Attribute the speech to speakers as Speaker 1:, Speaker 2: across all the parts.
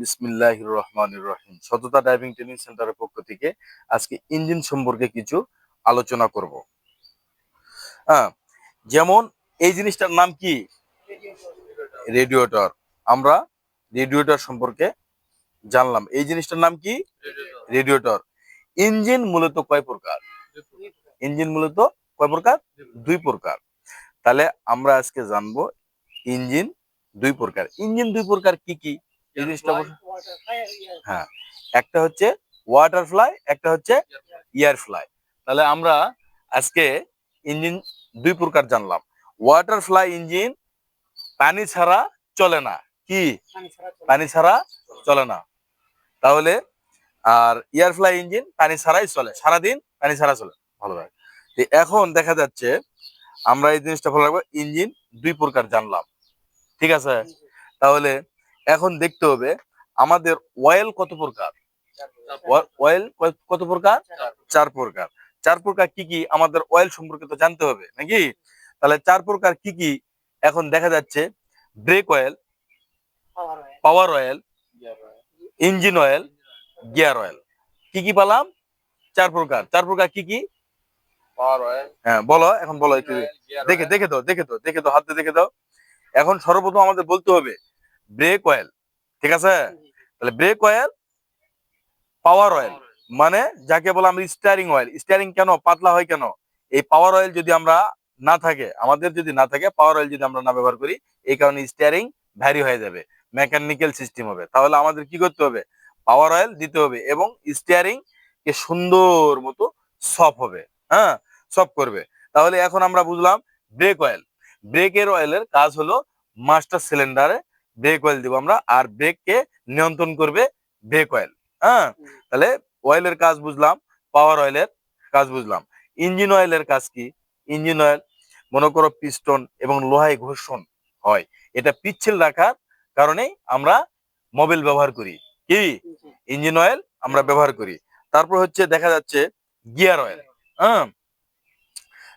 Speaker 1: বিসমিল্লাহির রহমানির রহিম। সততা ড্রাইভিং ট্রেনিং সেন্টারের পক্ষ থেকে আজকে ইঞ্জিন সম্পর্কে কিছু আলোচনা করব। হ্যাঁ, যেমন এই জিনিসটার নাম কি? রেডিয়েটর। আমরা রেডিয়েটর সম্পর্কে জানলাম। এই জিনিসটার নাম কি? রেডিয়েটর। ইঞ্জিন মূলত কয় প্রকার? ইঞ্জিন মূলত কয় প্রকার? দুই প্রকার। তাহলে আমরা আজকে জানবো ইঞ্জিন দুই প্রকার। ইঞ্জিন দুই প্রকার কি কি? এই জিনিসটা হ্যাঁ, একটা হচ্ছে ওয়াটার ফ্লাই, একটা হচ্ছে এয়ার ফ্লাই। তাহলে আমরা আজকে ইঞ্জিন দুই প্রকার জানলাম। ওয়াটার ফ্লাই ইঞ্জিন পানি ছাড়া চলে না। কি? পানি ছাড়া চলে না। তাহলে আর এয়ার ফ্লাই ইঞ্জিন পানি ছাড়াই চলে, সারাদিন পানি ছাড়া চলে ভালোভাবে। এখন দেখা যাচ্ছে আমরা এই জিনিসটা ভালো রাখবো, ইঞ্জিন দুই প্রকার জানলাম, ঠিক আছে? তাহলে এখন দেখতে হবে আমাদের অয়েল কত প্রকার। অয়েল কত প্রকার? চার প্রকার। চার প্রকার কি কি আমাদের অয়েল সম্পর্কে তো জানতে হবে নাকি? তাহলে চার প্রকার কি কি? এখন দেখা যাচ্ছে ব্রেক অয়েল, পাওয়ার oil, engine oil, gear oil. কি কি পেলাম? চার প্রকার। চার প্রকার কি কি? হ্যাঁ বলো, এখন বলো একটু। দেখে দাও হাত দিয়ে দেখে দাও। এখন সর্বপ্রথম আমাদের বলতে হবে ব্রেক অয়েল, ঠিক আছে? তাহলে ব্রেক অয়েল, পাওয়ার অয়েল, মানে যাকে বলে আমরা স্টিয়ারিং অয়েল। স্টিয়ারিং কেন পাতলা হয় কেন? এই পাওয়ার অয়েল যদি আমরা না থাকে, আমাদের যদি না থাকে, পাওয়ার অয়েল যদি আমরা না ব্যবহার করি, এই কারণে স্টিয়ারিং ভারী হয়ে যাবে, মেকানিক্যাল সিস্টেম হবে। তাহলে আমাদের কি করতে হবে? পাওয়ার অয়েল দিতে হবে এবং স্টিয়ারিং কে সুন্দর মতো সফট হবে। হ্যাঁ, সফট করবে। তাহলে এখন আমরা বুঝলাম ব্রেক অয়েল। ব্রেকের অয়েলের কাজ হলো মাস্টার সিলিন্ডারে ব্রেক অয়েল দিব আমরা, আর ব্রেককে নিয়ন্ত্রণ করবে ব্রেক অয়েল। হ্যাঁ, তাহলে অয়েলের কাজ বুঝলাম, পাওয়ার অয়েলের কাজ বুঝলাম। ইঞ্জিন অয়েলের কাজ কি? ইঞ্জিন অয়েল মনে করো পিস্টন এবং লোহায় ঘর্ষণ হয়, এটা পিচ্ছিল রাখার কারণেই আমরা মোবিল ব্যবহার করি। কি? ইঞ্জিন অয়েল আমরা ব্যবহার করি। তারপর হচ্ছে দেখা যাচ্ছে গিয়ার অয়েল। হ্যাঁ,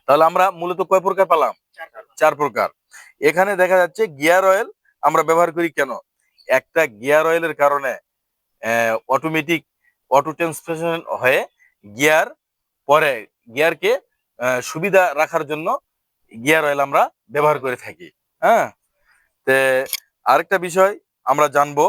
Speaker 1: তাহলে আমরা মূলত কয় প্রকার পেলাম? চার প্রকার। এখানে দেখা যাচ্ছে গিয়ার অয়েল আমরা ব্যবহার করি কেন? একটা গিয়ার অয়েলের কারণে অটোমেটিক অটো ট্রান্সমিশন হয়ে গিয়ার পরে গিয়ারকে সুবিধা রাখার জন্য গিয়ার অয়েল আমরা ব্যবহার করে থাকি। হ্যাঁ, তে আরেকটা বিষয় আমরা জানবো